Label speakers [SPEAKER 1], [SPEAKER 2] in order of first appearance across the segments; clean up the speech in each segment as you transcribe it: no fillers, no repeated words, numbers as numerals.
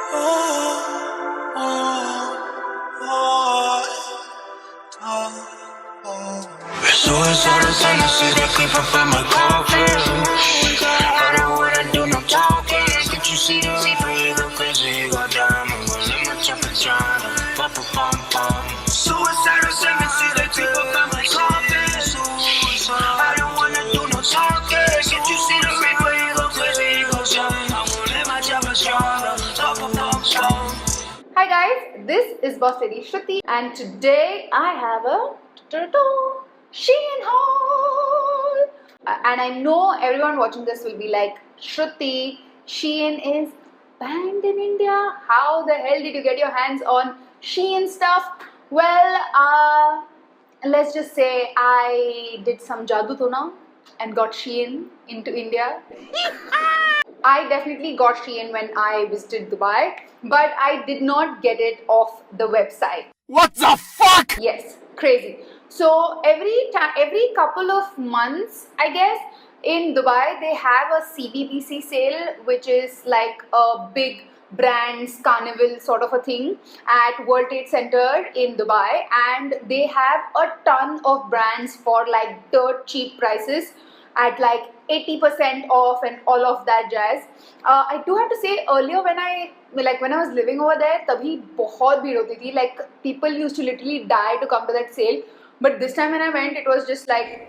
[SPEAKER 1] Suicidal tendencies that creep up in my coffin. I don't wanna do no talking. Can't you see the reaper? You go crazy, you go down. I'm gonna let my temperature pop, pop, pom, pom. Suicidal tendencies that creep up in my coffin. I don't wanna do no talking. Can't you see the reaper? You go crazy, you go down. I'm gonna let my temperature pop, pop, pom, pom.
[SPEAKER 2] Hi guys, this is Bosslady Shruti and today I have a SHEIN haul. And I know everyone watching this will be like, Shruti, SHEIN is banned in India. How the hell did you get your hands on SHEIN stuff? Well, let's just say I did some jadoo to na and got SHEIN into India. I definitely got SHEIN when I visited Dubai, but I did not get it off the website.
[SPEAKER 3] What the fuck?
[SPEAKER 2] Yes, crazy. So every couple of months, I guess, in Dubai they have a CBBC sale, which is like a big brands carnival sort of a thing at World Trade Center in Dubai, and they have a ton of brands for like dirt cheap prices at like 80% off and all of that jazz. I do have to say, earlier when I was living over there, tabhi bahut bheed hoti thi. Like people used to literally die to come to that sale. But this time when I went, it was just like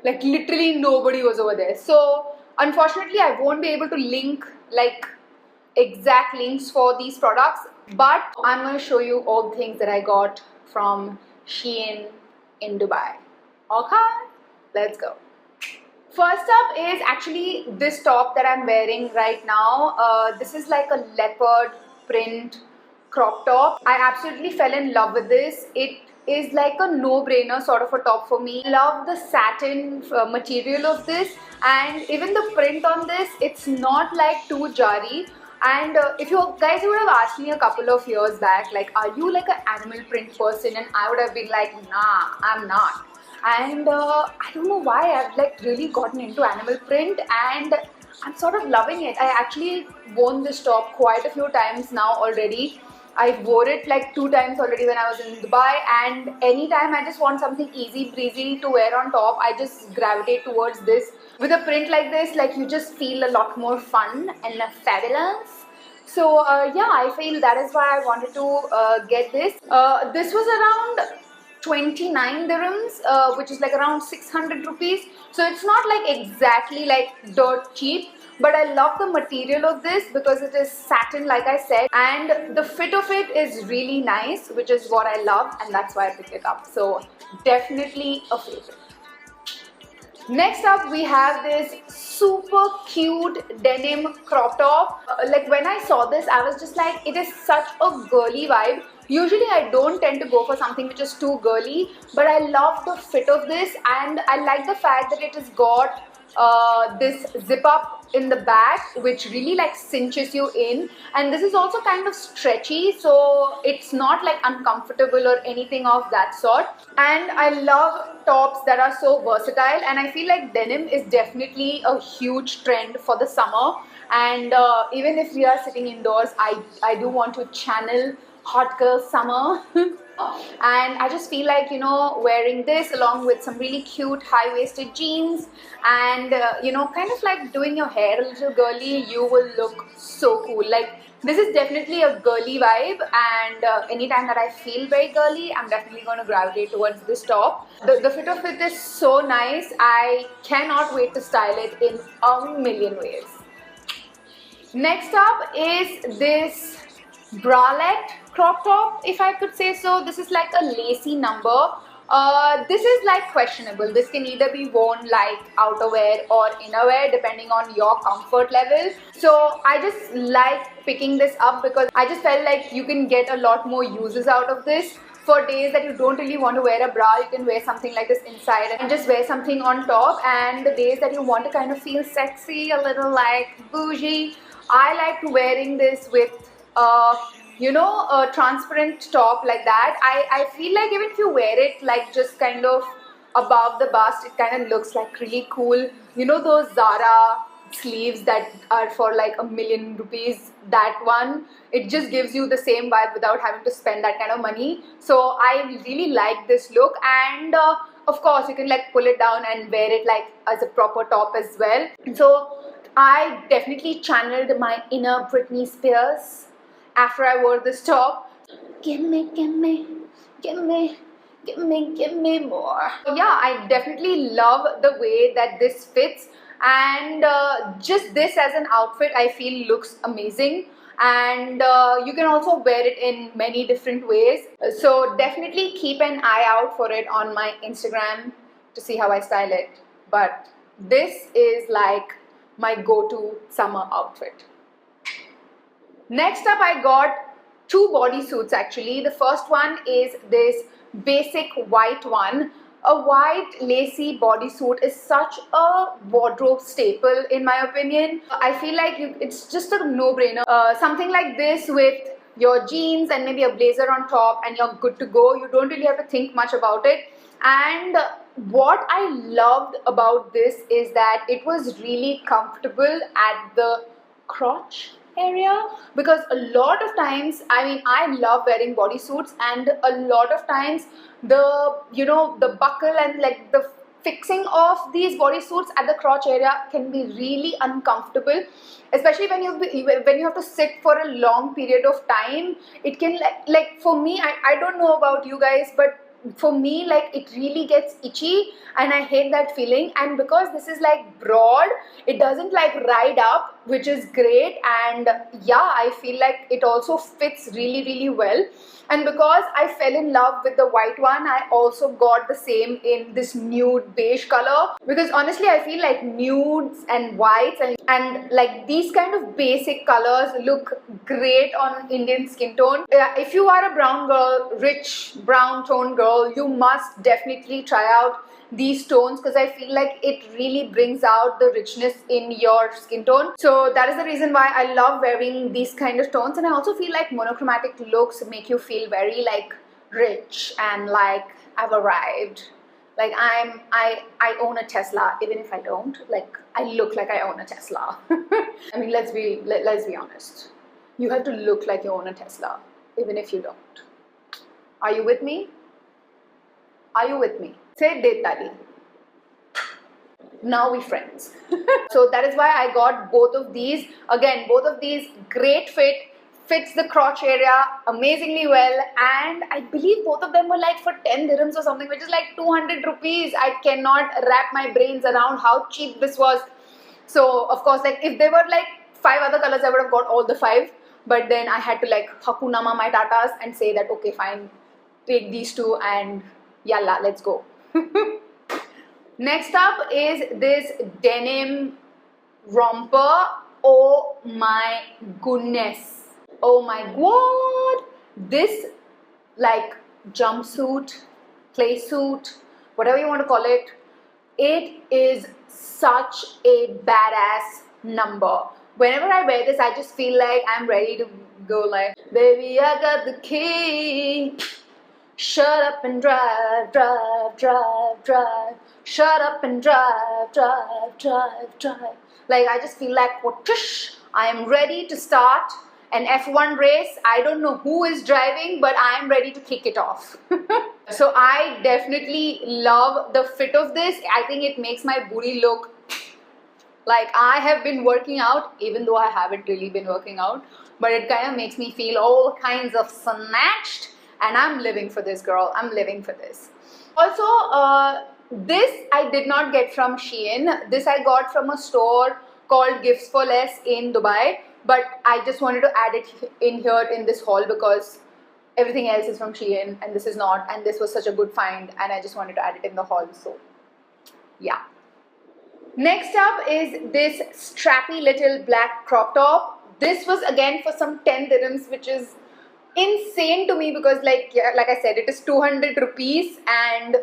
[SPEAKER 2] literally nobody was over there. So unfortunately, I won't be able to link like exact links for these products. But I'm going to show you all the things that I got from SHEIN in Dubai. Okay, let's go. First up is actually this top that I'm wearing right now. This is like a leopard print crop top. I absolutely fell in love with this. It is like a no-brainer sort of a top for me. I love the satin material of this, and even the print on this, it's not like too jarry. And if you guys would have asked me a couple of years back, like, are you like an animal print person? And I would have been like, nah, I'm not. And I don't know why I've like really gotten into animal print, and I'm sort of loving it. I actually worn this top quite a few times now already. I wore it like 2 times already when I was in Dubai, and anytime I just want something easy breezy to wear on top, I just gravitate towards this. With a print like this, like you just feel a lot more fun and fabulous. So yeah, I feel that is why I wanted to get this. This was around 29 dirhams, which is like around 600 rupees. So it's not like exactly like dirt cheap, but I love the material of this because it is satin, like I said, and the fit of it is really nice, which is what I love, and that's why I picked it up. So definitely a favorite. Next up, we have this super cute denim crop top. Like when I saw this, I was just like, it is such a girly vibe. Usually I don't tend to go for something which is too girly, but I love the fit of this, and I like the fact that it has got this zip up in the back, which really like cinches you in, and this is also kind of stretchy, so it's not like uncomfortable or anything of that sort. And I love tops that are so versatile, and I feel like denim is definitely a huge trend for the summer. And even if we are sitting indoors, I do want to channel hot girl summer. And I just feel like, you know, wearing this along with some really cute high-waisted jeans and you know, kind of like doing your hair a little girly, you will look so cool. Like this is definitely a girly vibe, and anytime that I feel very girly, I'm definitely going to gravitate towards this top. The fit of it is so nice. I cannot wait to style it in a million ways. Next up is this bralette crop top, if I could say so. This is like a lacy number. This is like questionable. This can either be worn like outerwear or innerwear depending on your comfort level. So I just like picking this up because I just felt like you can get a lot more uses out of this. For days that you don't really want to wear a bra, you can wear something like this inside and just wear something on top. And the days that you want to kind of feel sexy, a little like bougie, I like wearing this with you know, a transparent top like that. I feel like even if you wear it like just kind of above the bust, it kind of looks like really cool. You know those Zara sleeves that are for like ₹1,000,000. That one, it just gives you the same vibe without having to spend that kind of money. So I really like this look, and of course you can like pull it down and wear it like as a proper top as well. So I definitely channeled my inner Britney Spears after I wore this top. Give me, give me, give me, give me, give me more. Yeah, I definitely love the way that this fits, and just this as an outfit I feel looks amazing, and you can also wear it in many different ways. So definitely keep an eye out for it on my Instagram to see how I style it. But this is like my go-to summer outfit. Next up, I got two bodysuits actually. The first one is this basic white one. A white lacy bodysuit is such a wardrobe staple in my opinion. I feel like it's just a no-brainer. Something like this with your jeans and maybe a blazer on top and you're good to go. You don't really have to think much about it. And what I loved about this is that it was really comfortable at the crotch area, because a lot of times, I mean, I love wearing bodysuits, and a lot of times the buckle and like the fixing of these bodysuits at the crotch area can be really uncomfortable, especially when you have to sit for a long period of time. It can like for me, I don't know about you guys, but for me, like, it really gets itchy and I hate that feeling. And because this is like broad, it doesn't like ride up, which is great. And yeah, I feel like it also fits really well. And because I fell in love with the white one, I also got the same in this nude beige color, because honestly I feel like nudes and whites and like these kind of basic colors look great on Indian skin tone. If you are a brown girl, rich brown tone girl, you must definitely try out these tones, because I feel like it really brings out the richness in your skin tone. So that is the reason why I love wearing these kind of tones. And I also feel like monochromatic looks make you feel very like rich and like I've arrived. Like I own a Tesla, even if I don't. Like, I look like I own a Tesla. I mean, let's be honest. You have to look like you own a Tesla, even if you don't. Are you with me? Are you with me? Say Detali. Now we friends. So that is why I got both of these. Again, both of these great fit, fits the crotch area amazingly well, and I believe both of them were like for 10 dirhams or something, which is like 200 rupees. I cannot wrap my brains around how cheap this was. So of course, like, if there were like 5 other colors, I would have got all the 5, but then I had to like hakunama my tatas and say that okay, fine, take these 2 and yalla, let's go. Next up is this denim romper. Oh my goodness. Oh my god. This like jumpsuit, play suit, whatever you want to call it, it is such a badass number. Whenever I wear this, I just feel like I'm ready to go like, baby, I got the key. Shut up and drive, drive, drive, drive. Shut up and drive, drive, drive, drive. Like, I just feel like, whoosh, I am ready to start an F1 race. I don't know who is driving, but I am ready to kick it off. So I definitely love the fit of this. I think it makes my booty look like I have been working out, even though I haven't really been working out. But it kind of makes me feel all kinds of snatched. And I'm living for this, girl. I'm living for this. Also, this I did not get from SHEIN. This I got from a store called Gifts for Less in Dubai. But I just wanted to add it in here in this haul because everything else is from SHEIN and this is not. And this was such a good find and I just wanted to add it in the haul. So, yeah. Next up is this strappy little black crop top. This was again for some 10 dirhams, which is insane to me because like I said, it is 200 rupees, and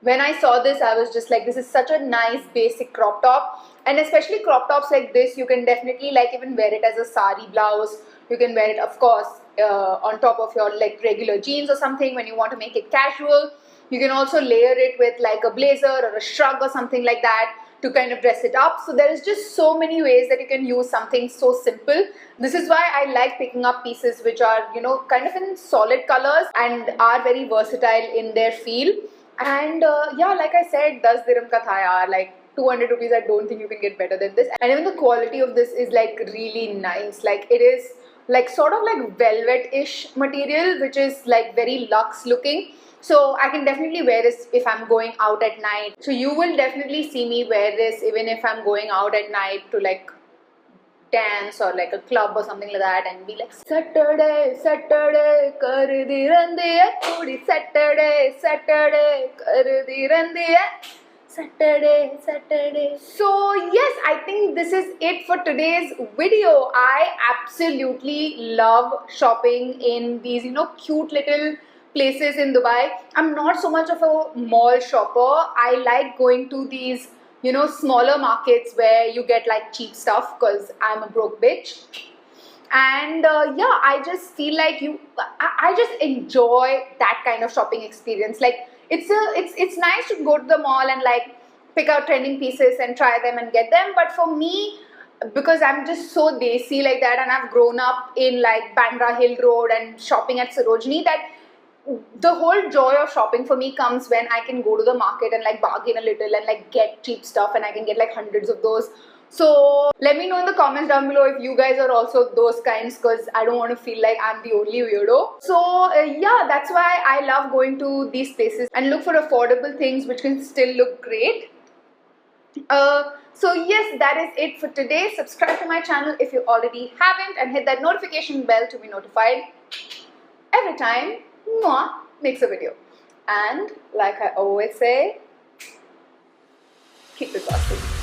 [SPEAKER 2] when I saw this I was just like, this is such a nice basic crop top. And especially crop tops like this, you can definitely like even wear it as a sari blouse. You can wear it, of course, on top of your like regular jeans or something when you want to make it casual. You can also layer it with like a blazer or a shrug or something like that to kind of dress it up. So there is just so many ways that you can use something so simple. This is why I like picking up pieces which are, you know, kind of in solid colors and are very versatile in their feel. And yeah, like I said, 10 dirham ka tha yaar, like 200 rupees. I don't think you can get better than this. And even the quality of this is like really nice. Like it is like sort of like velvet-ish material, which is like very luxe looking. So I can definitely wear this if I'm going out at night. So you will definitely see me wear this even if I'm going out at night to like dance or like a club or something like that, and be like, Saturday, Saturday, kar di randiya, puri Saturday, Saturday, kar di randiya. Saturday, Saturday. So yes, I think this is it for today's video. I absolutely love shopping in these, you know, cute little places in Dubai. I'm not so much of a mall shopper. I like going to these, you know, smaller markets where you get like cheap stuff because I'm a broke bitch. And yeah, I just feel like I just enjoy that kind of shopping experience. Like it's nice to go to the mall and like pick out trending pieces and try them and get them. But for me, because I'm just so desi like that, and I've grown up in like Bandra Hill Road and shopping at Sarojini, that the whole joy of shopping for me comes when I can go to the market and like bargain a little and like get cheap stuff, and I can get like hundreds of those. So let me know in the comments down below if you guys are also those kinds, because I don't want to feel like I'm the only weirdo. So yeah, that's why I love going to these places and look for affordable things which can still look great. So yes, that is it for today. Subscribe to my channel if you already haven't, and hit that notification bell to be notified every time Mwah makes a video. And like I always say, keep it bossy.